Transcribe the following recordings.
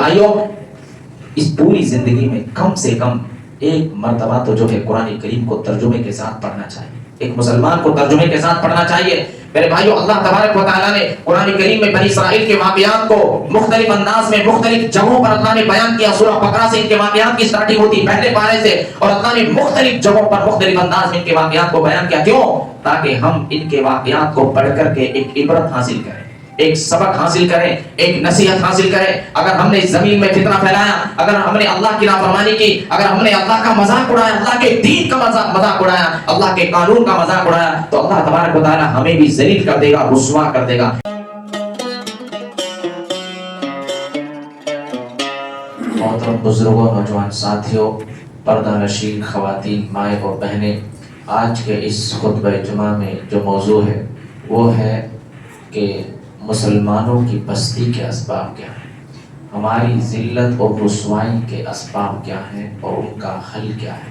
بھائیوں اس پوری زندگی میں کم سے کم ایک مرتبہ تو جو ہے قرآن کریم کو ترجمے کے ساتھ پڑھنا چاہیے، ایک مسلمان کو ترجمے کے ساتھ پڑھنا چاہیے۔ میرے بھائیوں اللہ تبارک و تعالیٰ نے قرآن کریم میں بنی اسرائیل کے واقعات کو مختلف انداز میں مختلف جگہوں پر اللہ نے بیان کیا۔ سورہ بقرہ سے ان کے واقعات کی سٹارٹنگ ہوتی ہے پہلے پارے سے، اور اللہ نے مختلف جگہوں پر مختلف انداز میں ان کے واقعات کو بیان کیا۔ کیوں؟ تاکہ ہم ان کے واقعات کو پڑھ کر کے ایک عبرت حاصل کریں، ایک سبق حاصل کریں، ایک نصیحت حاصل کریں۔ اگر ہم نے زمین میں فتنہ پھیلایا، اگر ہم نے اللہ کی نافرمانی کی، اگر ہم نے اللہ کا مذاق اڑایا، اللہ کے دین کا مذاق اڑایا، اللہ کے قانون کا مذاق اڑایا، تو اللہ تبارک و تعالی ہمیں بھی ذلیل کر دے گا، رسوا کر دے گا۔ محترم بزرگوں، نوجوان ساتھیوں، پردہ نشین خواتین، مائیں اور بہنیں، آج کے اس خطبہ جمعہ میں جو موضوع ہے وہ ہے کہ مسلمانوں کی پستی کے اسباب کیا ہیں، ہماری ذلت اور رسوائی کے اسباب کیا ہیں اور ان کا حل کیا ہے۔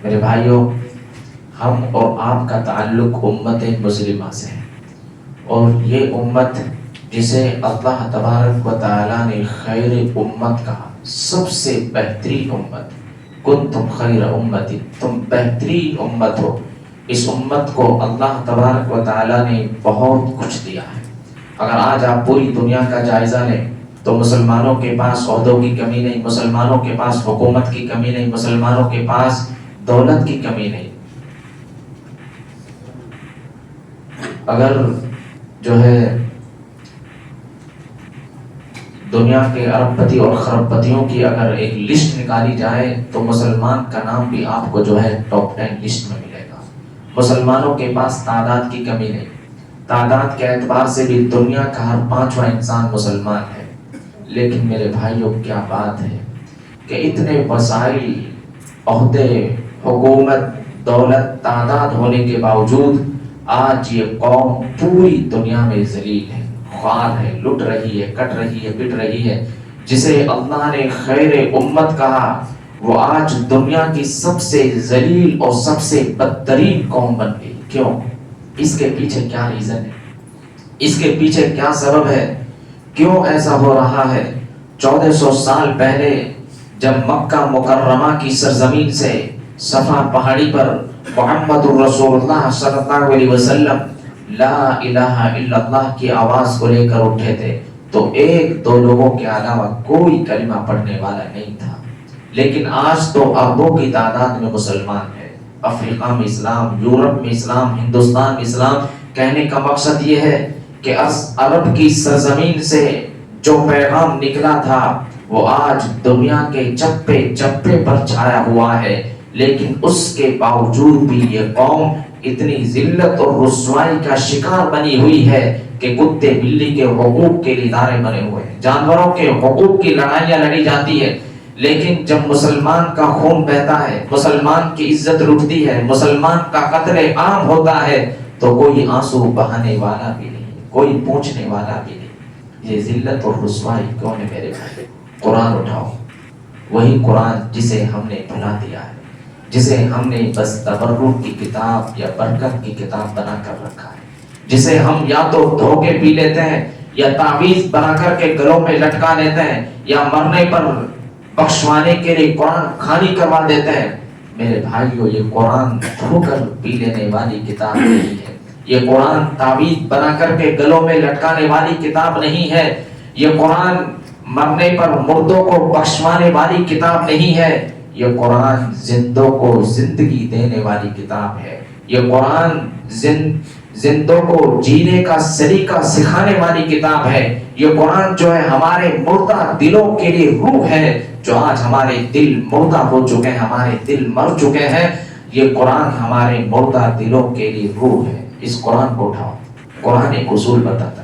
میرے بھائیوں، ہم اور آپ کا تعلق امت مسلمہ سے ہے، اور یہ امت جسے اللہ تبارک و تعالیٰ نے خیر امت کہا، سب سے بہترین امت، کنتم خیر امتی، تم بہترین امت ہو۔ اس امت کو اللہ تبارک و تعالیٰ نے بہت کچھ دیا ہے۔ اگر آج آپ پوری دنیا کا جائزہ لیں تو مسلمانوں کے پاس عہدوں کی کمی نہیں، مسلمانوں کے پاس حکومت کی کمی نہیں، مسلمانوں کے پاس دولت کی کمی نہیں۔ اگر جو ہے دنیا کے ارب پتی اور خرب پتیوں کی اگر ایک لسٹ نکالی جائے تو مسلمان کا نام بھی آپ کو جو ہے ٹاپ 10 لسٹ میں ملے گا۔ مسلمانوں کے پاس تعداد کی کمی نہیں، تعداد کے اعتبار سے بھی دنیا کا ہر 5واں انسان مسلمان ہے۔ لیکن میرے بھائیوں کیا بات ہے کہ اتنے وسائل، عہدے، حکومت، دولت، تعداد ہونے کے باوجود آج یہ قوم پوری دنیا میں ذلیل ہے، خوار ہے، لٹ رہی ہے، کٹ رہی ہے، پٹ رہی ہے۔ جسے اللہ نے خیر امت کہا وہ آج دنیا کی سب سے ذلیل اور سب سے بدترین قوم بن گئی۔ کیوں؟ اس کے پیچھے کیا ریزن ہے؟ اس کے پیچھے کیا سبب ہے؟ کیوں ایسا ہو رہا ہے؟ 1400 سال پہلے جب مکہ مکرمہ کی سرزمین سے صفا پہاڑی پر محمد الرسول اللہ صلی اللہ علیہ وسلم لا الہ الا اللہ کی آواز کو لے کر اٹھے تھے تو ایک دو لوگوں کے علاوہ کوئی کلمہ پڑھنے والا نہیں تھا۔ لیکن آج تو اربوں کی تعداد میں مسلمان ہے، افریقہ میں اسلام، یورپ میں اسلام، ہندوستان میں اسلام۔ کہنے کا مقصد یہ ہے کہ عرب کی سرزمین سے جو پیغام نکلا تھا وہ آج دنیا کے چپے چپے پر چھایا ہوا ہے، لیکن اس کے باوجود بھی یہ قوم اتنی ذلت اور رسوائی کا شکار بنی ہوئی ہے کہ کتے بلی کے حقوق کے ادارے بنے ہوئے ہیں، جانوروں کے حقوق کی لڑائیاں لڑی جاتی ہے۔ لیکن جب مسلمان کا خون بہتا ہے، مسلمان کی عزت لٹتی ہے، مسلمان کا قتل عام ہوتا ہے تو کوئی آنسو بہانے والا بھی نہیں، کوئی پوچھنے والا بھی نہیں۔ یہ ذلت اور رسوائی کون ہے میرے بھائی؟ قرآن اٹھاؤ، وہی قرآن جسے ہم نے بھلا دیا ہے، جسے ہم نے بس تبرک کی کتاب یا برکت کی کتاب بنا کر رکھا ہے، جسے ہم یا تو دھو کے پی لیتے ہیں یا تعویذ بنا کر کے گلوں میں لٹکا لیتے ہیں یا مرنے پر بخشوانے کے لیے قرآن کھانی کروا دیتے ہیں۔ میرے بھائیو، یہ قرآن دھو کر پی لینے والی کتاب نہیں ہے، یہ قرآن تعویذ بنا کر کے گلوں میں لٹکانے والی کتاب نہیں ہے، یہ قرآن مرنے پر مردوں کو بخشوانے والی کتاب نہیں ہے، یہ قرآن زندوں کو زندگی دینے والی کتاب ہے، یہ قرآن زندوں کو جینے کا سلیقہ سکھانے والی کتاب ہے، یہ قرآن جو ہے ہمارے مردہ دلوں کے لیے روح ہے۔ جو آج ہمارے دل مردہ ہو چکے ہیں، ہمارے دل مر چکے ہیں، یہ قرآن ہمارے مردہ دلوں کے لیے روح ہے۔ اس قرآن کو اٹھاؤ۔ قرآن ایک اصول بتاتا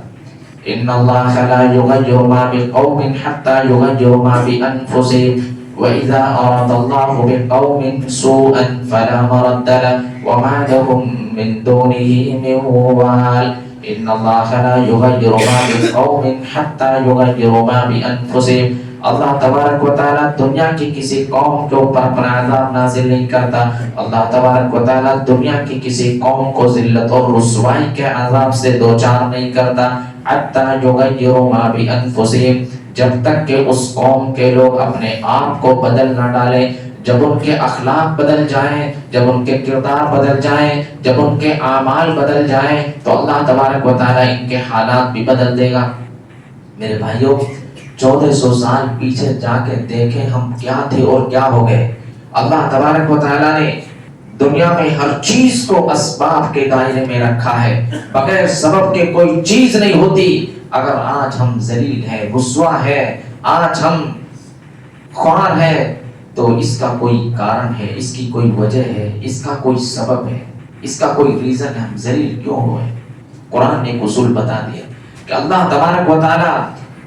ان اللہ لا یغیر ما بقوم حتى یغیروا ما بانفسهم وَإِذَا أَرَادَ اللَّهُ بِقَوْمٍ سُوءًا فَلَا مَرَدَّ لَهُ وَمَا لَهُم مِّن دُونِهِ مِن وَالٍ إِنَّ اللَّهَ لَا يُغَيِّرُ مَا بِقَوْمٍ حَتَّى يُغَيِّرُوا مَا بِأَنفُسِهِمْ۔ اللہ تبارک و تعالیٰ دنیا کی کسی قوم کے اوپر اپنا عذاب نازل نہیں کرتا، اللہ تبارک و تعالیٰ دنیا کی کسی قوم کو ذلت اور رسوائی کے عذاب سے دوچار نہیں کرتا، حَتَّى يُغَيِّرُوا مَا بِأَنفُسِهِمْ، جب تک کہ اس قوم کے لوگ اپنے آپ کو بدل نہ ڈالیں، جب ان کے اخلاق بدل جائیں، جب ان کے کردار بدل جائیں، جب ان کے اعمال بدل جائیں، تو اللہ تبارک و تعالیٰ ان کے حالات بھی بدل دے گا۔ میرے بھائیوں، 1400 سال پیچھے جا کے دیکھیں ہم کیا تھے اور کیا ہو گئے۔ اللہ تبارک و تعالیٰ نے دنیا میں ہر چیز کو اسباب کے دائرے میں رکھا ہے، بغیر سبب کے کوئی چیز نہیں ہوتی۔ اگر آج ہم ذلیل ہیں، رسوا ہے، آج ہم خوار ہیں، تو اس کا کوئی کارن ہے، اس کی کوئی وجہ ہے، اس کا کوئی سبب ہے، اس کا کوئی ریزن ہے، ہم ذلیل کیوں ہوئے۔ قرآن نے ایک اصول بتا دیا کہ اللہ تبارک و تعالیٰ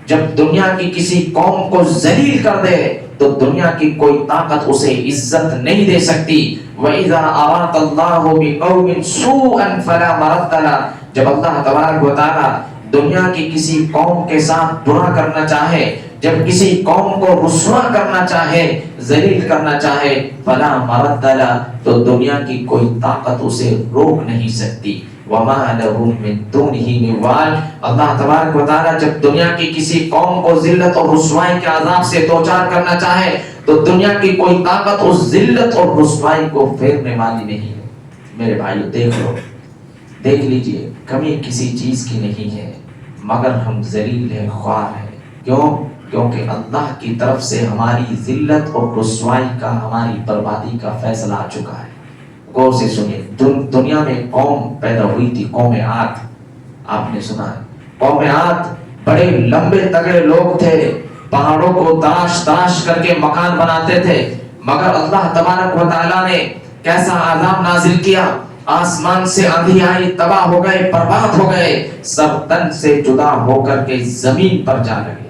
جب دنیا کی کسی قوم کو ذلیل کر دے تو دنیا کی کوئی طاقت اسے عزت نہیں دے سکتی۔ وَإِذَا أَرَادَ اللَّهُ بِقَوْمٍ سُوءًا فَلَا مَرَدَّ لَهُ، جب اللہ تبارک و تعالیٰ دنیا کی کسی قوم کے ساتھ برا کرنا چاہے، جب کسی قوم کو رسوا کرنا چاہے، ذلیل کرنا چاہے، فَلَا مَرَدَّ لَهُ، تو دنیا کی کوئی طاقت اسے روک نہیں سکتی۔ وَمَا لَهُم مِّن دُونِهِ مِن وَالٍ، اللہ تبارک و تعالیٰ جب دنیا کی کسی قوم کو ذلت اور رسوائی کے عذاب سے دوچار کرنا چاہے تو دنیا کی کوئی طاقت اس ذلت اور رسوائی کو پھیرنے والی نہیں ہے۔ میرے بھائیو دیکھ لو، دیکھ لیجئے، کمی کسی چیز کی نہیں ہے مگر ہم ذلیل ہیں، خوار ہیں۔ کیوں؟ کیونکہ اللہ کی طرف سے ہماری ذلت اور رسوائی کا، ہماری بربادی کا فیصلہ آ چکا ہے۔ غور سے سنیے، دنیا میں قوم پیدا ہوئی تھی، قوم عاد، آپ نے سنا ہے۔ قوم عاد بڑے لمبے تگڑے لوگ تھے، پہاڑوں کو تراش تراش کر کے مکان بناتے تھے، مگر اللہ تبارک و تعالیٰ نے کیسا عذاب نازل کیا، آسمان سے آندھی آئی، تباہ ہو گئے، برباد ہو گئے، سب تن سے جدا ہو کر کے زمین پر جا لگے۔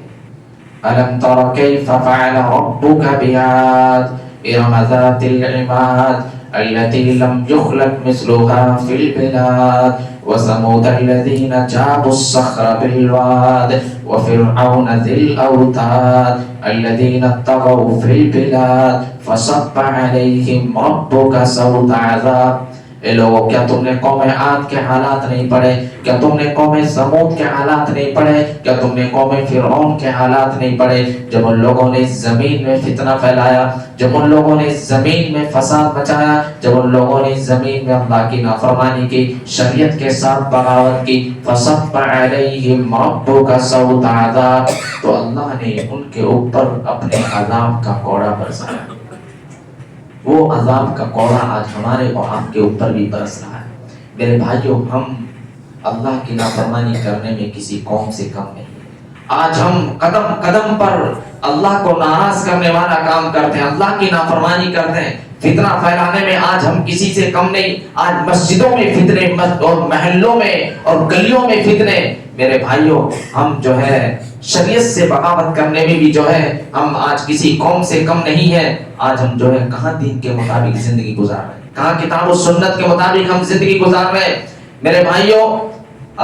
أَلَمْ تَرَ كَيْفَ فَعَلَ رَبُّكَ بِعَادٍ إِرَمَ ذَاتِ الْعِمَادِ التي لم يخلق مثلها في البلاد وثمود الذين جابوا الصخر بالواد وفرعون ذي الأوتاد الذين طغوا في البلاد فصب عليهم ربك سوط عذاب۔ اے لوگوں، کیا تم نے قوم عاد کے حالات نہیں پڑھے؟ کیا تم نے قوم ثمود کے حالات نہیں پڑھے؟ کیا تم نے قوم فرعون کے حالات نہیں پڑھے؟ جب ان لوگوں نے زمین میں فتنہ پھیلایا، جب ان لوگوں نے زمین میں فساد مچایا، جب ان لوگوں نے زمین میں اللہ کی نافرمانی کی، شریعت کے ساتھ بغاوت کی، فصب علیہم ربک سوط عذاب، تو اللہ نے ان کے اوپر اپنے عذاب کا کوڑا برسایا۔ وہ عذاب کا کوڑا آج ہمارے اور آپ کے اوپر بھی برس رہا ہے۔ میرے بھائیوں، ہم اللہ کی نافرمانی کرنے میں کسی قوم سے کم نہیں۔ آج ہم قدم قدم پر اللہ کو ناراض کرنے والا کام کرتے ہیں، اللہ کی نافرمانی کرتے ہیں، فتنہ پھیلانے میں آج ہم کسی سے کم نہیں۔ آج مسجدوں میں فتنے اور محلوں میں اور گلیوں میں فتنے۔ میرے بھائیوں، ہم جو ہے شریعت سے بغاوت کرنے میں بھی جو ہے ہم آج کسی قوم سے کم نہیں ہے۔ آج ہم جو ہے کہاں دین کے مطابق زندگی گزار رہے ہیں، کہاں کتاب و سنت کے مطابق ہم زندگی گزار رہے ہیں۔ میرے بھائیوں،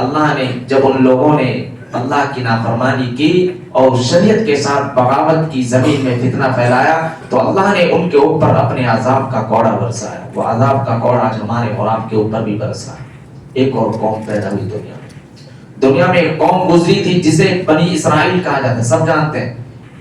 اللہ نے جب ان لوگوں نے اللہ کی نافرمانی کی اور شریعت کے ساتھ بغاوت کی، زمین میں فتنہ پھیلایا، تو اللہ نے ان کے اوپر اپنے عذاب کا کوڑا برسایا۔ وہ عذاب کا کوڑا آج ہمارے اور آپ کے اوپر بھی برس رہا ہے۔ ایک اور قوم پیدا ہوئی دنیا میں ایک قوم گزری تھی جسے بنی اسرائیل کہا جاتا ہے، سب جانتے ہیں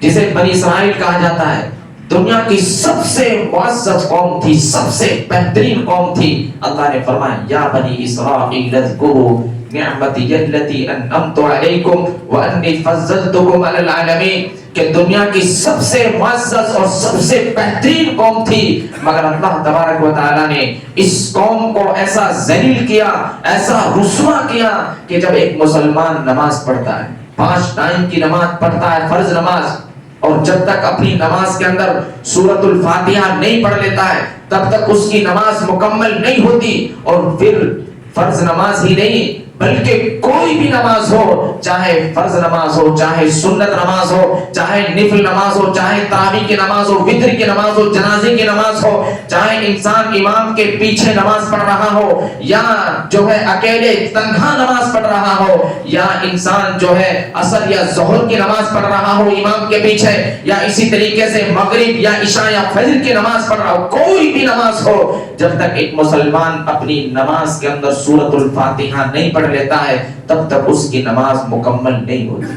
جسے بنی اسرائیل کہا جاتا ہے۔ دنیا کی سب سے معزز قوم تھی، سب سے بہترین قوم تھی۔ اللہ نے فرمایا یا بنی اسرائیل اذکروا نعمتی التی انعمت علیکم وانی فضلتکم علی العالمین، کہ دنیا کی سب سے معزز اور سب سے بہترین قوم تھی، مگر اللہ تبارک و تعالیٰ نے اس قوم کو ایسا ذلیل کیا، ایسا رسوا کیا کہ جب ایک مسلمان نماز پڑھتا ہے، 5 ٹائم کی نماز پڑھتا ہے، فرض نماز، اور جب تک اپنی نماز کے اندر سورۃ الفاتحہ نہیں پڑھ لیتا ہے تب تک اس کی نماز مکمل نہیں ہوتی۔ اور پھر فرض نماز ہی نہیں بلکہ کوئی بھی نماز ہو، چاہے فرض نماز ہو، چاہے سنت نماز ہو، چاہے نفل نماز ہو، چاہے تراویح کی نماز ہو، وتر کی نماز ہو، جنازے کی نماز ہو، چاہے انسان امام کے پیچھے نماز پڑھ رہا ہو یا جو ہے اکیلے تنہا نماز پڑھ رہا ہو، یا انسان جو ہے عصر یا ظہر کی نماز پڑھ رہا ہو امام کے پیچھے، یا اسی طریقے سے مغرب یا عشاء یا فجر کی نماز پڑھ رہا ہو، کوئی بھی نماز ہو، جب تک ایک مسلمان اپنی نماز کے اندر سورۃ الفاتحہ نہیں پڑھ لیتا ہے تب تک اس کی نماز مکمل نہیں ہوتی۔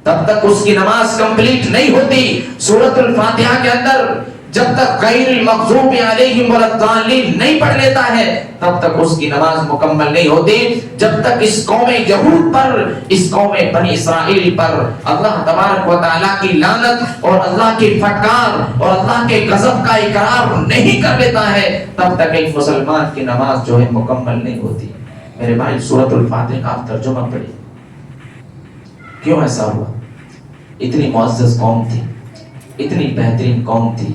تب تک اس کی نماز کمپلیٹ نہیں ہوتی. سورۃ الفاتحہ کے اندر جب تک غیر المغضوب علیہم ولا الضالین نہیں پڑھ لیتا ہے تب تک اس کی نماز مکمل نہیں ہوتی. جب تک اس قوم یہود پر، اس قوم بنی اسرائیل پر اللہ تبارک و تعالیٰ کی لعنت اور اللہ کی پھٹکار اور اللہ کے غضب کا اقرار نہیں کر لیتا ہے تب تک ایک مسلمان کی نماز جو ہے مکمل نہیں ہوتی. میرے بھائی سورۃ الفاتحہ کا آپ ترجمہ پڑھیے. کیوں ایسا ہوا؟ اتنی معزز قوم تھی، اتنی بہترین قوم تھی،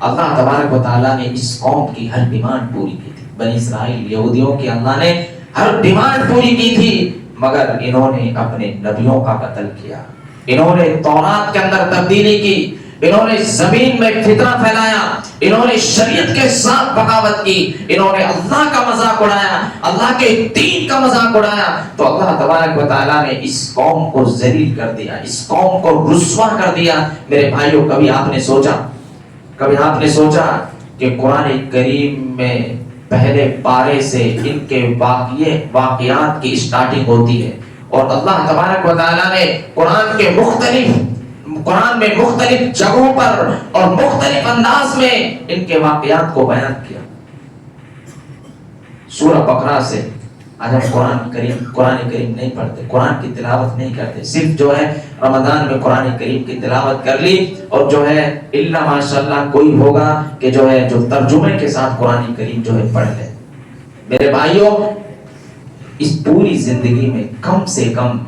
اللہ تبارک و تعالیٰ نے اس قوم کی ہر ڈیمانڈ پوری کی تھی. بنی اسرائیل یہودیوں کی اللہ نے ہر ڈیمانڈ پوری کی تھی، مگر انہوں نے اپنے نبیوں کا قتل کیا، انہوں نے تورات کے اندر تبدیلی کی، انہوں نے زمین میں فتنہ پھیلایا، انہوں نے شریعت کے ساتھ بغاوت کی، انہوں نے اللہ کا مذاق اڑایا، اللہ کے دین کا مذاق اڑایا. تو اللہ تبارک و تعالیٰ نے اس قوم کو ذلیل کر دیا، اس قوم کو رسوا کر دیا. میرے بھائیوں کبھی آپ نے سوچا کہ قرآن کریم میں پہلے پارے سے ان کے واقعات کی اسٹارٹنگ ہوتی ہے اور اللہ تبارک و تعالیٰ نے قرآن میں مختلف جگہوں پر اور مختلف انداز میں ان کے واقعات کو بیان کیا. سورہ بقرہ سے آج ہم قرآن کریم نہیں پڑھتے، قرآن کی تلاوت نہیں کرتے، صرف جو ہے رمضان میں قرآن کریم کی تلاوت کر لی اور جو ہے اللہ ماشاءاللہ کوئی ہوگا کہ جو ہے جو ترجمے کے ساتھ قرآن کریم جو ہے پڑھ لے. میرے بھائیوں اس پوری زندگی میں کم سے کم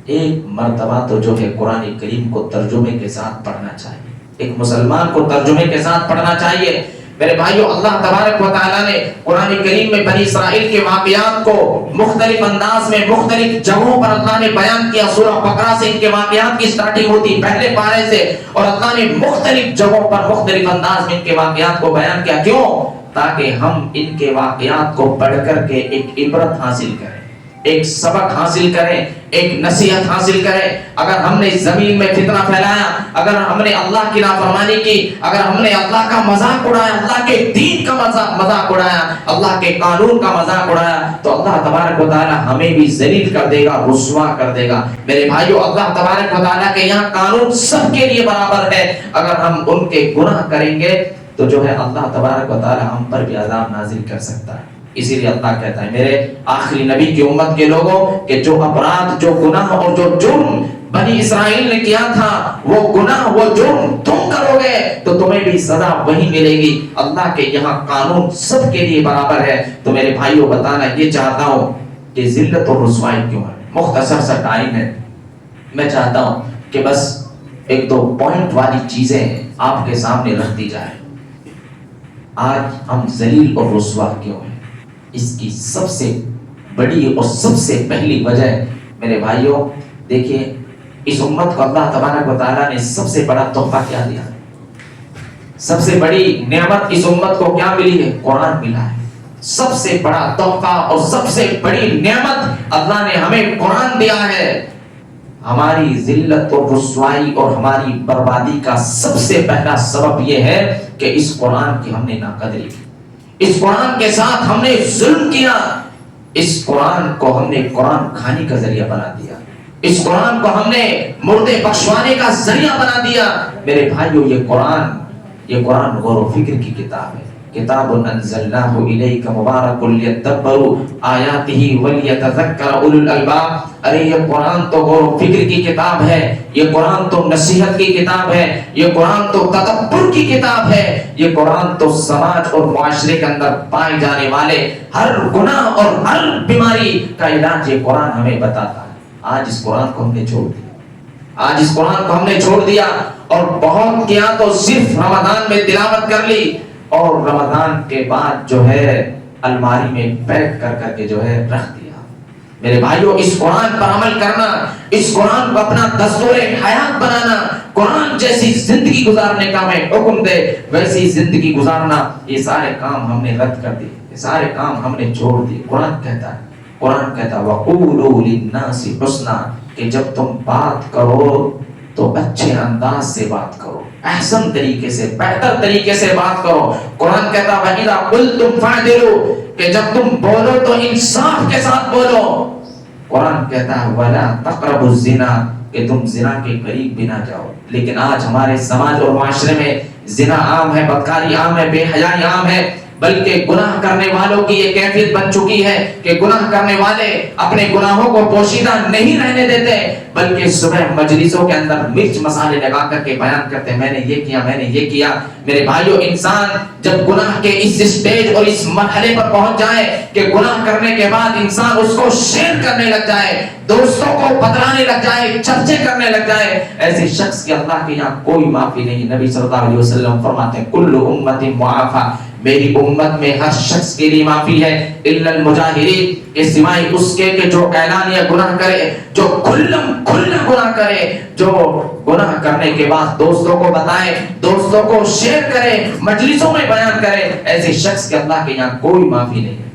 ایک مرتبہ تو جو ہے قرآن کریم کو ترجمے کے ساتھ پڑھنا چاہیے. ایک مسلمان کو ترجمے کے ساتھ پڑھنا چاہیے. میرے بھائیوں اللہ تبارک و تعالیٰ نے قرآن کریم میں بنی اسرائیل کے واقعات کو مختلف انداز میں مختلف جگہوں پر اللہ نے بیان کیا. سورہ بقرہ سے ان کے واقعات کی سٹارٹنگ ہوتی پہلے پارے سے اور اللہ نے مختلف جگہوں پر مختلف انداز میں ان کے واقعات کو بیان کیا. کیوں؟ تاکہ ہم ان کے واقعات کو پڑھ کر کے ایک عبرت حاصل کریں، ایک سبق حاصل کریں، ایک نصیحت حاصل کریں. اگر ہم نے زمین میں فتنہ پھیلایا، اگر ہم نے اللہ کی نافرمانی کی، اگر ہم نے اللہ کا مذاق اڑایا، اللہ کے دین کا مذاق اڑایا، اللہ کے قانون کا مذاق اڑایا تو اللہ تبارک و تعالیٰ ہمیں بھی ذلیل کر دے گا، رسوا کر دے گا. میرے بھائیو اللہ تبارک و تعالیٰ کے یہاں قانون سب کے لیے برابر ہے. اگر ہم ان کے گناہ کریں گے تو جو ہے اللہ تبارک و تعالیٰ ہم پر بھی عذاب نازل کر سکتا ہے. اسی لیے اللہ کہتا ہے میرے آخری نبی کی امت کے لوگوں کہ جو اپرادھ، جو گناہ اور جو جرم بنی اسرائیل نے کیا تھا وہ گناہ وہ جرم تم کرو گے تو تمہیں بھی سزا وہی ملے گی. اللہ کے یہاں قانون سب کے لیے برابر ہے. تو میرے بھائیوں بتانا یہ چاہتا ہوں کہ ذلت اور رسوائی کیوں ہے. مختصر سا ٹائم ہے، میں چاہتا ہوں کہ بس ایک دو پوائنٹ والی چیزیں آپ کے سامنے رکھ دی جائیں. آج ہم ذلیل اور رسوا کیوں ہیں؟ اس کی سب سے بڑی اور سب سے پہلی وجہ میرے بھائیوں دیکھیے اس امت کو اللہ تبارک و تعالیٰ نے سب سے بڑا تحفہ کیا دیا؟ سب سے بڑی نعمت اس امت کو کیا ملی ہے؟ قرآن ملا ہے. سب سے بڑا تحفہ اور سب سے بڑی نعمت اللہ نے ہمیں قرآن دیا ہے. ہماری ذلت اور رسوائی اور ہماری بربادی کا سب سے پہلا سبب یہ ہے کہ اس قرآن کی ہم نے ناقدری کی، اس قرآن کے ساتھ ہم نے ظلم کیا، اس قرآن کو ہم نے قرآن کھانے کا ذریعہ بنا دیا، اس قرآن کو ہم نے مردے بخشوانے کا ذریعہ بنا دیا. میرے بھائیو یہ قرآن غور و فکر کی کتاب ہے. کتاب انزلناہ الیک مبارک لیدبروا آیاتہ ولیتذکر اولو الالباب. ارے یہ قرآن تو غور و فکر کی کتاب ہے، یہ قرآن تو نصیحت کی کتاب ہے، یہ قرآن تو تدبر کی کتاب ہے، یہ قرآن تو سماج اور معاشرے کے اندر پائے جانے والے ہر گناہ اور ہر بیماری کا علاج یہ قرآن ہمیں بتاتا ہے. آج اس قرآن کو ہم نے چھوڑ دیا اور بہت کیا تو صرف رمضان میں تلاوت کر لی اور رمضان کے بعد جو ہے الماری میں پیک کر کے جو ہے رکھ دیا. میرے بھائیوں اس قرآن پر عمل کرنا، اس قرآن کو اپنا دستور حیات بنانا، قرآن جیسی زندگی گزارنے کا ہمیں حکم دے ویسی زندگی گزارنا، یہ سارے کام ہم نے رد کر دیے، یہ سارے کام ہم نے چھوڑ دیے. قرآن کہتا ہے وَقُولُوا لِلنَّاسِ حُسْنًا کہ جب تم بات کرو تو اچھے انداز سے بات کرو، احسن طریقے سے، بہتر طریقے سے بات کرو. قرآن کہتا ہے وَإِذَا قُلْتُمْ فَاعْدِلُوا کہ جب تم بولو تو انصاف کے ساتھ بولو. قرآن کہتا ہے وَلَا تَقْرَبُوا الزِّنَا کہ تم زنا کے قریب بھی نہ جاؤ، لیکن آج ہمارے سماج اور معاشرے میں زنا عام ہے، بدکاری عام ہے، بے حیائی عام ہے، بلکہ گناہ کرنے والوں کی یہ کیفیت بن چکی ہے کہ گناہ کرنے والے اپنے گناہوں کو پوشیدہ نہیں رہنے دیتے، بلکہ صبح مجلسوں کے اندر مرچ مسالے لگا کر کے بیان کرتے ہیں میں نے یہ کیا، میں نے یہ کیا۔ میرے بھائیو، انسان جب گناہ کے اس اسٹیج اور اس مرحلے پر پہنچ جائے کہ گناہ کرنے کے بعد انسان اس کو شیئر کرنے لگ جائے، دوستوں کو بتلانے لگ جائے، چرچے کرنے لگ جائے، ایسے شخص کی اللہ کے یہاں کوئی معافی نہیں۔ نبی صلی اللہ علیہ وسلم فرماتے ہیں کل امت معافی، میری امت میں ہر شخص کے لیے معافی ہے، الا المجاہرین، کہ سوائے اس کے کہ جو اعلانیہ گناہ کرے، جو کھلم کھلا گناہ کرے، جو گناہ کرنے کے بعد دوستوں کو بتائے، دوستوں کو شیئر کرے، مجلسوں میں بیان کرے، ایسے شخص کے اللہ کے یہاں کوئی معافی نہیں ہے۔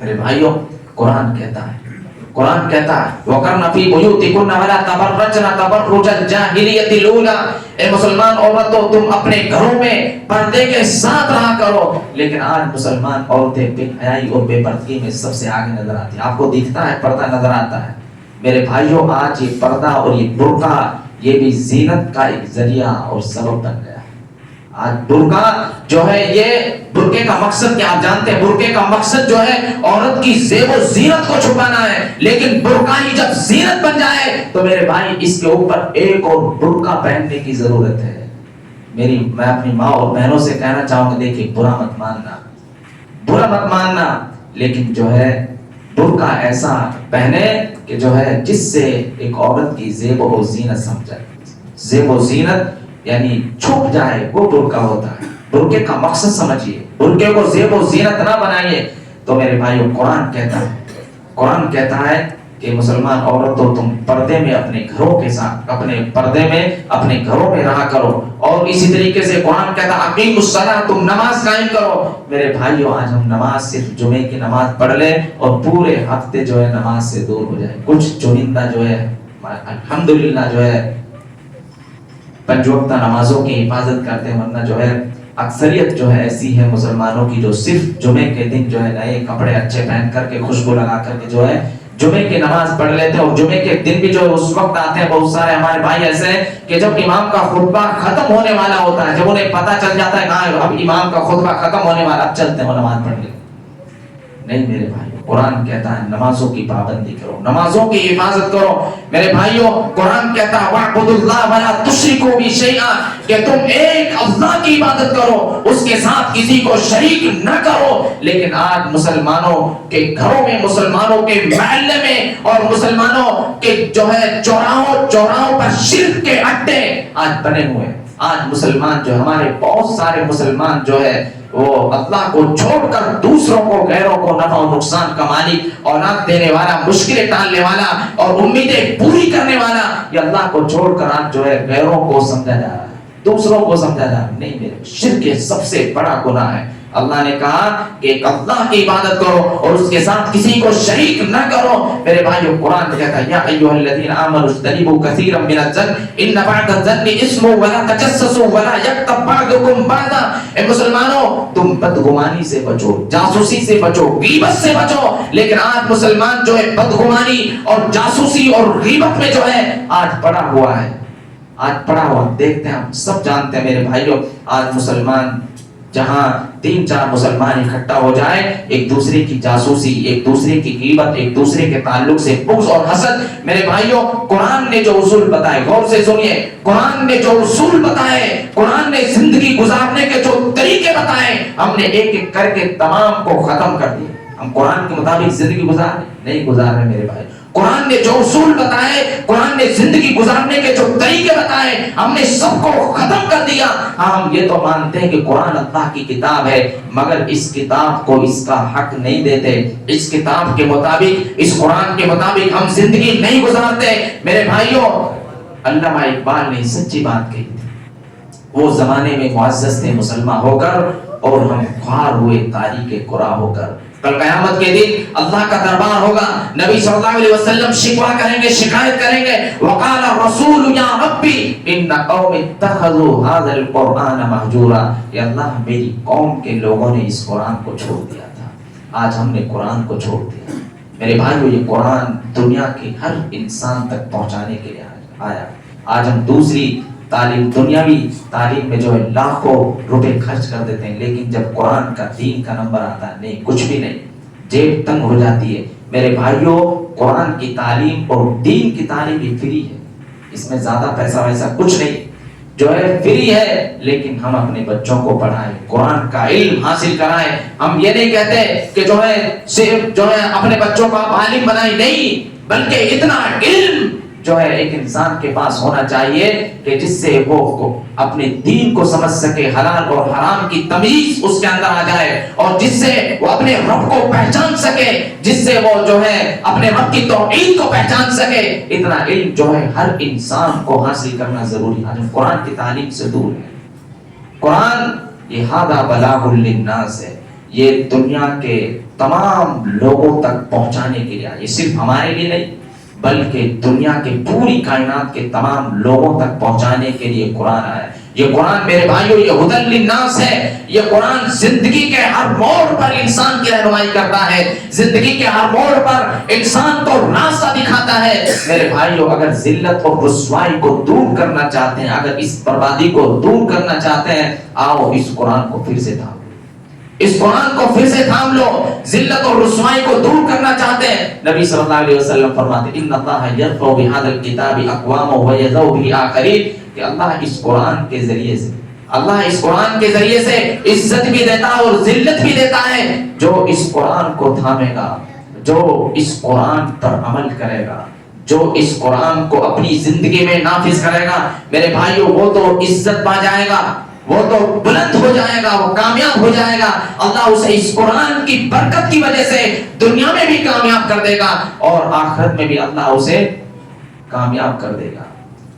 میرے بھائیوں، قرآن کہتا ہے وَقَرْنَ فِي بُيُوتِكُنَّ وَلَا تَبَرَّجْنَ تَبَرُّجَ الْجَاهِلِيَّةِ الْأُولَىٰ، اے مسلمان عورتوں تم اپنے گھروں میں پردے کے ساتھ رہا کرو۔ لیکن آج مسلمان عورتیں بے حیائی اور بے پردگی میں سب سے آگے نظر آتی ہیں۔ آپ کو دکھتا ہے پردہ نظر آتا ہے۔ میرے بھائیوں، آج یہ پردہ اور یہ برقع یہ بھی زینت کا ایک ذریعہ اور سبب بن گیا ہے۔ آج برقع جو ہے، یہ برقعے کا مقصد کیا آپ جانتے ہیں؟ برقعے کا مقصد جو ہے عورت کی زیب و زینت کو چھپانا ہے، لیکن برقع ہی جب زینت بن جائے تو میرے بھائی اس کے اوپر ایک اور برقع پہننے کی ضرورت ہے۔ میں اپنی ماں اور بہنوں سے کہنا چاہوں گا، دیکھیں برا مت ماننا، لیکن جو ہے برقع ایسا پہنے کہ جو ہے جس سے ایک عورت کی زیب و زینت سمجھے۔ زیب و زینت یعنی چھپ جائے، وہ برقع ہوتا ہے۔ برقعے کا مقصد سمجھیے، برقعے کو زیب و زینت نہ بنائیے۔ تو میرے بھائیو، قرآن کہتا ہے کہ مسلمان عورتوں تم پردے میں اپنے گھروں کے ساتھ پردے میں اپنے گھروں میں رہا کرو، اور اسی طریقے سے قرآن کہتا ہے اقیموا الصلاۃ، تم نماز قائم کرو۔ میرے بھائیو، آج ہم نماز صرف جمعے کی نماز پڑھ لیں اور پورے ہفتے جو ہے نماز سے دور ہو جائے۔ کچھ چنندہ جو ہے الحمدللہ جو ہے پنج وقتہ نمازوں کی حفاظت کرتے ہیں، ورنہ جو ہے اکثریت جو ہے ایسی ہے مسلمانوں کی جو صرف جمعے کے دن جو ہے نئے کپڑے اچھے پہن کر کے خوشبو لگا کر کے جو ہے جمعے کی نماز پڑھ لیتے ہیں، اور جمعے کے دن بھی جو ہے اس وقت آتے ہیں۔ بہت سارے ہمارے بھائی ایسے ہیں کہ جب امام کا خطبہ ختم ہونے والا ہوتا ہے، جب انہیں پتہ چل جاتا ہے کہ اب امام کا خطبہ ختم ہونے والا، اب چلتے ہیں نماز پڑھ لیں۔ نہیں میرے بھائی، قرآن کہتا ہے نمازوں کی پابندی کرو، نمازوں کی حفاظت کرو۔ میرے بھائیوں، قرآن کہتا ہے وَاعْبُدُوا اللَّهَ وَلَا تُشْرِكُوا بِهِ شَيْئًا، کہ تم ایک اللہ کی عبادت کرو، اس کے ساتھ کسی کو شریک نہ کرو۔ لیکن آج مسلمانوں کے گھروں میں، مسلمانوں کے محلے میں، اور مسلمانوں کے جو ہے چوراہوں پر شرک کے اڈے آج بنے ہوئے ہیں۔ آج مسلمان جو ہمارے بہت سارے مسلمان جو ہے وہ اللہ کو چھوڑ کر دوسروں کو، غیروں کو نفع و نقصان کا مالک، اولاد دینے والا، مشکلیں ٹالنے والا اور امیدیں پوری کرنے والا، یہ اللہ کو چھوڑ کر آج جو ہے غیروں کو سمجھا جا رہا ہے، دوسروں کو سمجھا جا رہا ہے۔ نہیں میرے، شرک سب سے بڑا گناہ ہے۔ اللہ نے کہا کہ ایک اللہ کی عبادت کرو اور اس کے ساتھ کسی کو شریک نہ کرو۔ میرے بھائیو، قرآن کہتا ہے یا ایھا الذین آمنوا اجتنبوا کثیرا من الظن ان بعض الظن اثم ولا تجسسوا ولا یغتب بعضکم بعضا، اے مسلمانوں تم بدگمانی سے بچو، جاسوسی سے بچو، غیبت سے بچو۔ لیکن آج مسلمان جو ہے بدگمانی اور جاسوسی اور غیبت میں جو ہے آج پڑا ہوا ہے، دیکھتے ہیں، ہم سب جانتے ہیں میرے بھائیو، آج مسلمان جہاں 3-4 مسلمان اکٹھا ہو جائے، ایک دوسرے کی جاسوسی، ایک دوسرے کی غیبت، ایک دوسرے کے تعلق سے بغض اور حسد۔ میرے بھائیوں، قرآن نے جو اصول بتائے، غور سے سنیے، قرآن نے جو اصول بتائے، قرآن نے زندگی گزارنے کے جو طریقے بتائے، ہم نے ایک ایک کر کے تمام کو ختم کر دیا۔ ہم قرآن کے مطابق زندگی نہیں گزار رہے میرے بھائی۔ قرآن نے جو اصول بتائے، قرآن نے زندگی گزارنے کے جو طریقے بتائے، ہم نے سب کو ختم کر دیا۔ ہم یہ تو مانتے ہیں کہ قرآن اللہ کی کتاب ہے، مگر اس کتاب کو اس کا حق نہیں دیتے۔ اس کتاب کے مطابق، اس قرآن کے مطابق ہم زندگی نہیں گزارتے۔ میرے بھائیوں، علامہ اقبال نے سچی بات کہی تھی۔ وہ زمانے میں معزز تھے مسلمان ہو کر، اور ہم خوار ہوئے تاریخ قرآن ہو کر۔ کل قیامت کے دن اللہ کا دربار ہوگا، نبی صلی اللہ علیہ وسلم شکوہ کریں گے، شکایت کریں گے، وقال الرسول یا ربی ان قوم اتخذوا هذا القرآن مہجورا، یا اللہ میری قوم کے لوگوں نے اس قرآن کو چھوڑ دیا تھا، آج ہم نے قرآن کو چھوڑ دیا۔ میرے بھائیو یہ قرآن دنیا کے ہر انسان تک پہنچانے کے لیے آیا. آج ہم دوسری تعلیم دنیاوی تعلیم میں جو ہے لاکھوں روپے خرچ کر دیتے ہیں، لیکن جب قرآن کا دین کا نمبر آتا ہے نہیں، کچھ بھی نہیں، جیب تنگ ہو جاتی ہے. میرے بھائیوں قرآن کی تعلیم اور دین کی تعلیم یہ فری ہے، اس میں زیادہ پیسہ ویسا کچھ نہیں، جو ہے فری ہے. لیکن ہم اپنے بچوں کو پڑھائیں، قرآن کا علم حاصل کرائیں. ہم یہ نہیں کہتے کہ جو ہے صرف جو ہے اپنے بچوں کو آپ عالم بنائیں، نہیں، بلکہ اتنا علم جو ہے ایک انسان کے پاس ہونا چاہیے کہ جس سے وہ اپنے دین کو سمجھ سکے، حلال اور حرام کی تمیز اس کے اندر آ جائے، اور جس سے وہ اپنے رب کو پہچان سکے، جس سے وہ جو ہے اپنے رب کی توحید کو پہچان سکے. اتنا علم جو ہے ہر انسان کو حاصل کرنا ضروری ہے. آج قرآن کی تعلیم سے دور ہے. قرآن یہ ہادہ بلاغ للناس ہے، یہ دنیا کے تمام لوگوں تک پہنچانے کے لیے، یہ صرف ہمارے لیے نہیں بلکہ دنیا کے پوری کائنات کے تمام لوگوں تک پہنچانے کے لیے قرآن آیا. یہ قرآن میرے بھائیوں یہ ہدی للناس ہے. یہ قرآن زندگی کے ہر موڑ پر انسان کی رہنمائی کرتا ہے، زندگی کے ہر موڑ پر انسان کو راستہ دکھاتا ہے. میرے بھائیوں اگر ذلت اور رسوائی کو دور کرنا چاہتے ہیں، اگر اس بربادی کو دور کرنا چاہتے ہیں، آؤ اس قرآن کو پھر سے تھام، اس قرآن کو پھر سے تھام لو. ذلت اور رسوائی کو دور کرنا چاہتے ہیں، نبی صلی اللہ علیہ وسلم فرماتے ہیں ان اللہ یرفع بہذا الکتاب اقواما ویضع به آخرین، کہ اللہ اس قرآن کے ذریعے سے، اللہ اس قرآن کے ذریعے سے عزت بھی دیتا ہے اور ذلت بھی دیتا ہے. جو اس قرآن کو تھامے گا، جو اس قرآن پر عمل کرے گا، جو اس قرآن کو اپنی زندگی میں نافذ کرے گا، میرے بھائیوں وہ تو عزت پا جائے گا، وہ تو بلند ہو جائے گا، وہ کامیاب ہو جائے گا. اللہ اسے اس قرآن کی برکت کی وجہ سے دنیا میں بھی کامیاب کر دے گا اور آخرت میں بھی اللہ اسے کامیاب کر دے گا.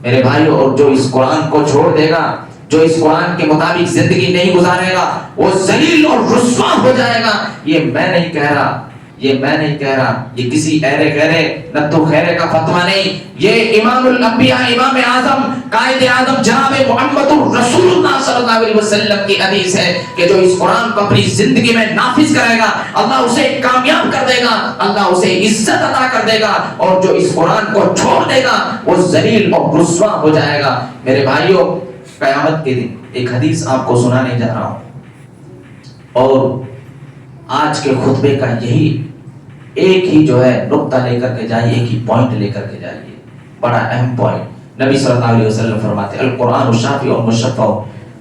میرے بھائیوں اور جو اس قرآن کو چھوڑ دے گا، جو اس قرآن کے مطابق زندگی نہیں گزارے گا، وہ ذلیل اور رسوا ہو جائے گا. یہ میں نہیں کہہ رہا، یہ میں نہیں کہہ رہا، یہ کسی ایرے گہرے نتو خیرے کا فتویٰ نہیں، یہ امام الانبیاء امام اعظم قائد اعظم جناب محمد رسول اللہ صلی اللہ علیہ وسلم کی حدیث ہے کہ جو اس قرآن کو اپنی زندگی میں نافذ کرے گا اللہ اسے کامیاب کر دے گا، اللہ اسے عزت عطا کر دے گا، اور جو اس قرآن کو چھوڑ دے گا وہ ذلیل اور رسوا ہو جائے گا. میرے بھائیوں قیامت کے دن ایک حدیث آپ کو سنانے جا رہا ہوں، اور آج کے خطبے کا یہی ایک ہی جو ہے نقطہ لے کر کے جائیے، ایک ہی پوائنٹ لے کر کے جائیے، بڑا اہم پوائنٹ. نبی صلی اللہ علیہ وسلم فرماتے القرآن شافی اور مشفع،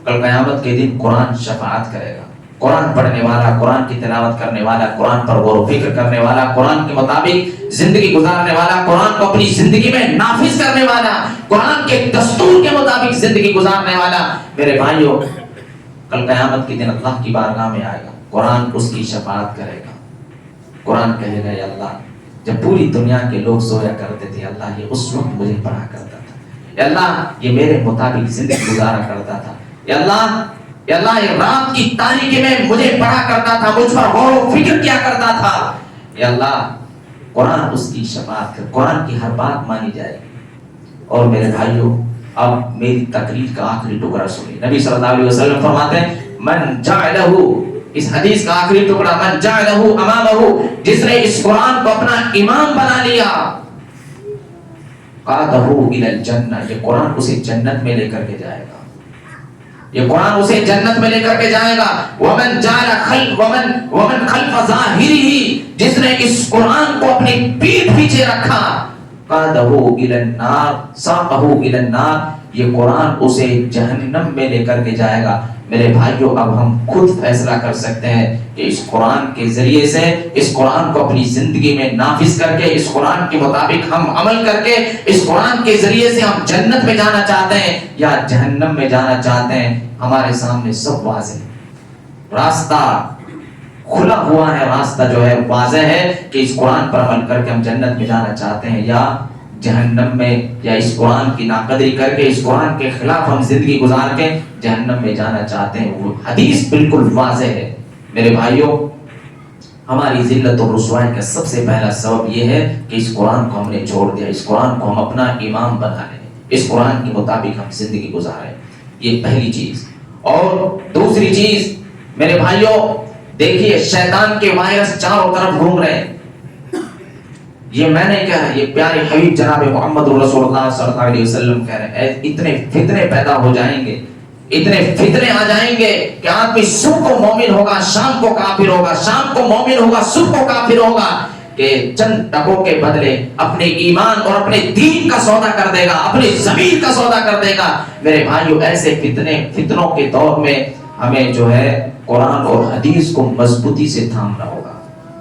کل قیامت کے دن قرآن شفاعت کرے گا. قرآن پڑھنے والا، قرآن کی تلاوت کرنے والا، قرآن پر غور و فکر کرنے والا، قرآن کے مطابق زندگی گزارنے والا، قرآن کو اپنی زندگی میں نافذ کرنے والا، قرآن کے دستور کے مطابق زندگی گزارنے والا، میرے بھائیوں کل قیامت کے دن اللہ کی بارگاہ میں آئے گا. قرآن اس کی شفاعت کرے گا. قرآن کہے گا یا اللہ جب پوری دنیا کے لوگ سویا کرتے تھے، اللہ یہ اس وقت مجھے پڑھا کرتا تھا، یا اللہ یہ میرے مطابق زندگی گزارا کرتا تھا، یا اللہ یہ رات کی تاریکی میں مجھے پڑھا کرتا تھا، مجھ پر غور و فکر کیا کرتا تھا. یا اللہ قرآن اس کی شفاعت کر، قرآن کی ہر بات مانی جائے گی. اور میرے بھائیوں اب میری تقریر کا آخری ٹکڑا سنیے. نبی صلی اللہ علیہ وسلم فرماتے ہیں من جعلہ، اس حدیث کا آخری ٹکڑا، من جعلہ امامہ، جس نے اس قرآن کو اپنا امام بنا لیا، قادہ الی الجنہ، یہ قرآن اسے جنت میں لے کر کے جائے گا، یہ قرآن اسے جنت میں لے کر کے جائے گا. ومن جعل ومن خلف ظاہرہ، جس نے اس قرآن کو اپنی پیٹھ پیچھے رکھا، قادہ الی النار ساقہ الی النار، یہ قرآن اسے جہنم میں لے کر کے جائے گا. میرے بھائیوں اب ہم خود فیصلہ کر سکتے ہیں کہ اس قرآن کے ذریعے سے، اس قرآن کو اپنی زندگی میں نافذ کر کے، اس قرآن کے مطابق ہم عمل کر کے، اس قرآن کے ذریعے سے ہم جنت میں جانا چاہتے ہیں یا جہنم میں جانا چاہتے ہیں. ہمارے سامنے سب واضح ہے، راستہ کھلا ہوا ہے، راستہ جو ہے واضح ہے کہ اس قرآن پر عمل کر کے ہم جنت میں جانا چاہتے ہیں یا جہنم میں، یا اس قرآن کی ناقدری کر کے، اس قرآن کے خلاف ہم زندگی گزار کے جہنم میں جانا چاہتے ہیں. وہ حدیث بالکل واضح ہے. میرے بھائیوں ہماری ذلت اور رسوائی کا سب سے پہلا سبب یہ ہے کہ اس قرآن کو ہم نے چھوڑ دیا، اس قرآن کو ہم اپنا امام بنا لیں، اس قرآن کے مطابق ہم زندگی گزاریں. یہ پہلی چیز. اور دوسری چیز میرے بھائیوں دیکھیے شیطان کے وائرس چاروں طرف گھوم رہے ہیں. یہ میں نہیں کہہ رہا، یہ پیارے حبیب جناب محمد رسول اللہ صلی اللہ علیہ وسلم کہہ رہے ہیں. اتنے فتنے پیدا ہو جائیں گے، اتنے فتنے آ جائیں گے کہ آدمی صبح کو مومن ہوگا، شام کو کافر ہوگا، شام کو مومن ہوگا، صبح کو کافر ہوگا، کہ چند ٹکوں کے بدلے اپنے ایمان اور اپنے دین کا سودا کر دے گا، اپنی زمین کا سودا کر دے گا. میرے بھائیو، ایسے فتنوں کے دور میں ہمیں جو ہے قرآن اور حدیث کو مضبوطی سے تھامنا ہوگا.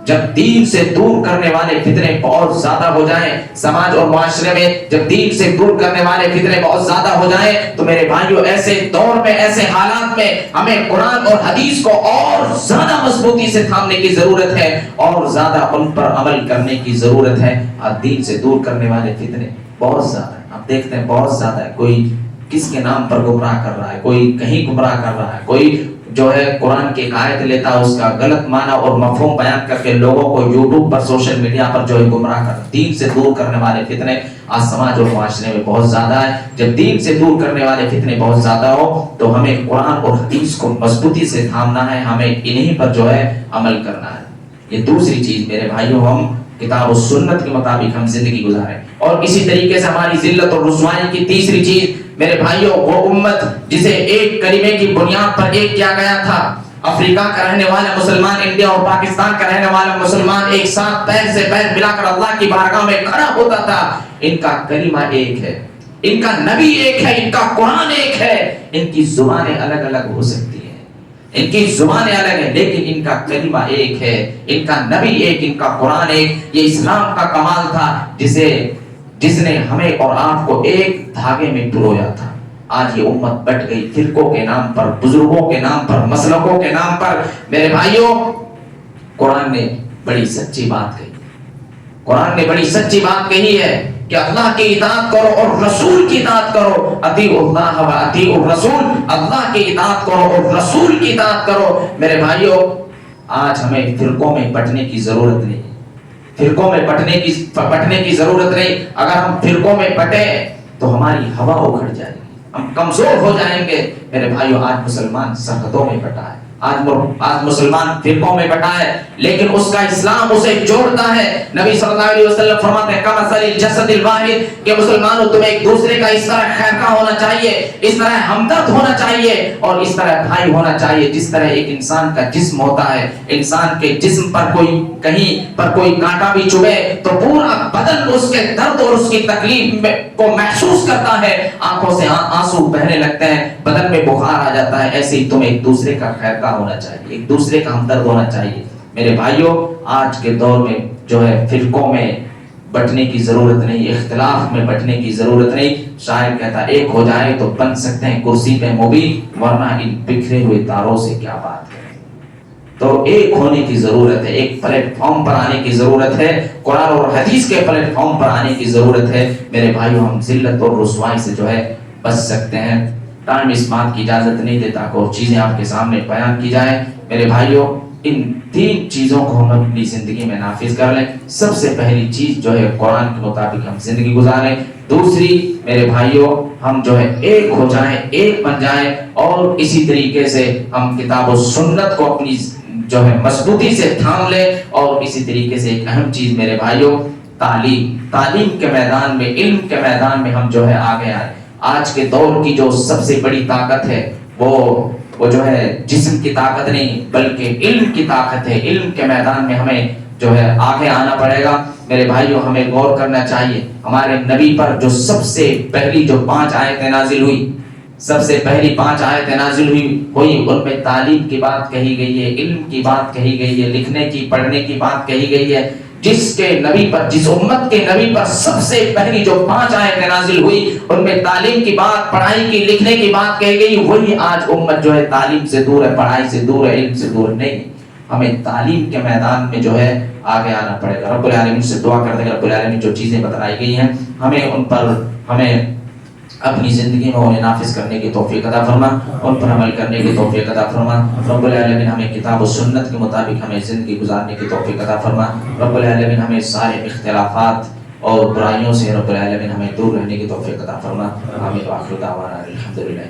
جب دین سے دور کرنے والے فتنے بہت زیادہ ہو جائیں سماج اور معاشرے میں، جب دین سے دور کرنے والے فتنے بہت زیادہ ہو جائیں، تو میرے بھائیو ایسے دور میں، ایسے حالات میں ہمیں قرآن اور حدیث کو اور زیادہ مضبوطی سے تھامنے کی ضرورت ہے، اور زیادہ ان پر عمل کرنے کی ضرورت ہے. اور دین سے دور کرنے والے فتنے بہت زیادہ ہیں، آپ دیکھتے ہیں بہت زیادہ ہے. کوئی کس کے نام پر گمراہ کر رہا ہے، کوئی کہیں گمراہ کر رہا ہے، کوئی جو ہے قرآن کی آیت لیتا ہے، اس کا غلط معنی اور مفہوم بیان کر کے لوگوں کو یوٹیوب پر، سوشل میڈیا پر جو ہے گمراہ کر. دین سے دور کرنے والے فتنے آج سماج اور معاشرے میں بہت زیادہ ہے. جب دین سے دور کرنے والے فتنے بہت زیادہ ہو تو ہمیں قرآن اور حدیث کو مضبوطی سے تھامنا ہے، ہمیں انہی پر جو ہے عمل کرنا ہے. یہ دوسری چیز میرے بھائیوں، ہم کتاب و سنت کے مطابق ہم زندگی گزاریں. اور اسی طریقے سے ہماری ذلت اور رسوائی کی تیسری چیز میرے بھائیوں، وہ امت جسے ایک کلمے کی بنیاد پر ایک کیا گیا تھا. افریقہ کا رہنے والا مسلمان، انڈیا اور پاکستان کا رہنے والا مسلمان ایک ساتھ پیر سے پیر ملا کر اللہ کی بارگاہ میں کھڑا ہوتا تھا. ان کا کلمہ ایک ہے، ان کا نبی ایک ہے، ان کا قرآن ایک ہے. ان کی زبانیں الگ الگ ہو سکتی ہیں، ان کی زبانیں الگ ہیں، لیکن ان کا کلمہ ایک ہے، ان کا نبی ایک، ان کا قرآن ایک. یہ اسلام کا کمال تھا جس نے ہمیں اور آپ کو ایک دھاگے میں پرویا تھا. آج یہ امت بٹ گئی فرقوں کے نام پر، بزرگوں کے نام پر، مسلکوں کے نام پر. میرے بھائیوں، قرآن نے بڑی سچی بات کہی، قرآن نے بڑی سچی بات کہی ہے کہ اللہ کی اطاعت کرو اور رسول کی اطاعت کرو. اطیعوا اللہ و اطیعوا الرسول، اللہ کی اطاعت کرو اور رسول کی اطاعت کرو. میرے بھائیوں، آج ہمیں فرقوں میں بٹنے کی ضرورت نہیں، فرقوں میں بٹنے کی ضرورت نہیں. اگر ہم فرقوں میں بٹے تو ہماری ہوا اکھڑ جائے گی، ہم کمزور ہو جائیں گے. میرے بھائیوں، آج مسلمان سرحدوں میں بٹا ہے، آج مسلمان فرقوں میں بٹا ہے، لیکن اس کا اسلام اسے جوڑتا ہے. نبی صلی اللہ علیہ وسلم فرماتے ہیں کمثل الجسد الواحد، کہ مسلمانوں تمہیں ایک دوسرے کا اس طرح خیرخواہ ہونا چاہیے، اس طرح ہمدرد ہونا چاہیے، اور اس طرح بھائی ہونا چاہیے. جس طرح ایک انسان کا جسم ہوتا ہے، انسان کے جسم پر کہیں پر کوئی کانٹا بھی چبھے تو پورا بدن اس کے درد اور اس کی تکلیف کو محسوس کرتا ہے، آنکھوں سے آنسو بہنے لگتے ہیں، بدن میں بخار آ جاتا ہے. ایسے ہی تمہیں ایک دوسرے کا خیرخواہ ہونا چاہیے، ایک دوسرے کا ہمدرد ہونا چاہیے. میرے بھائیوں، آج کے دور میں جو ہے فرقوں میں بٹنے کی ضرورت نہیں، اختلاف میں بٹنے کی ضرورت نہیں. شاعر کہتا ہے ایک ہو جائے تو بن سکتے ہیں کرسی پہ مبین، ورنہ ان بکھرے ہوئے تاروں سے کیا بات ہے. تو ایک ہونے کی ضرورت ہے، ایک پلیٹ فارم پر آنے کی ضرورت ہے، قرآن اور حدیث کے پلیٹ فارم پر آنے کی ضرورت ہے. میرے بھائیوں، ہم ذلت اور رسوائی سے جو ہے بچ سکتے ہیں. ٹائم اس بات کی اجازت نہیں دیتا کہ اور چیزیں آپ کے سامنے بیان کی جائیں. میرے بھائیوں، ان تین چیزوں کو ہم اپنی زندگی میں نافذ کر لیں. سب سے پہلی چیز جو ہے قرآن کے مطابق ہم زندگی گزاریں. دوسری میرے بھائیوں، ہم جو ہے ایک ہو جائیں، ایک بن جائیں، اور اسی طریقے سے ہم کتاب و سنت کو اپنی جو ہے مضبوطی سے تھام لیں. اور اسی طریقے سے ایک اہم چیز میرے بھائیوں، تعلیم کے میدان میں، علم کے میدان میں ہم جو ہے آگے آئیں. آج کے دور کی جو سب سے بڑی طاقت ہے وہ جو ہے جسم کی طاقت نہیں بلکہ علم کی طاقت ہے. علم کے میدان میں ہمیں جو ہے آگے آنا پڑے گا. میرے بھائیوں، ہمیں غور کرنا چاہیے ہمارے نبی پر جو سب سے پہلی جو 5 آیتیں نازل ہوئی، سب سے پہلی 5 آیتیں نازل ہوئی ان میں تعلیم کی بات کہی گئی ہے، علم کی بات کہی گئی ہے، لکھنے کی پڑھنے کی بات کہی گئی ہے. جس امت کے نبی پر سب سے پہلی جو 5 آیتیں نازل ہوئی ان میں تعلیم کی بات، پڑھائی کی، لکھنے کی بات کہی گئی. وہی آج امت جو ہے تعلیم سے دور ہے، پڑھائی سے دور ہے، علم سے دور نہیں. ہمیں تعلیم کے میدان میں جو ہے آگے آنا پڑے گا. رب العالمین سے دعا کرتے ہیں رب العالمین جو چیزیں بتلائی گئی ہیں ہمیں اپنی زندگی میں انہیں نافذ کرنے کی توفیق عطا فرما، ان پر عمل کرنے کی توفیق عطا فرما. رب العالمین ہمیں کتاب و سنت کے مطابق ہمیں زندگی گزارنے کی توفیق عطا فرما. رب العالمین ہمیں سارے اختلافات اور برائیوں سے رب العالمین ہمیں دور رہنے کی توفیق عطا فرما. آمین. وآخر دعوانا الحمدللہ.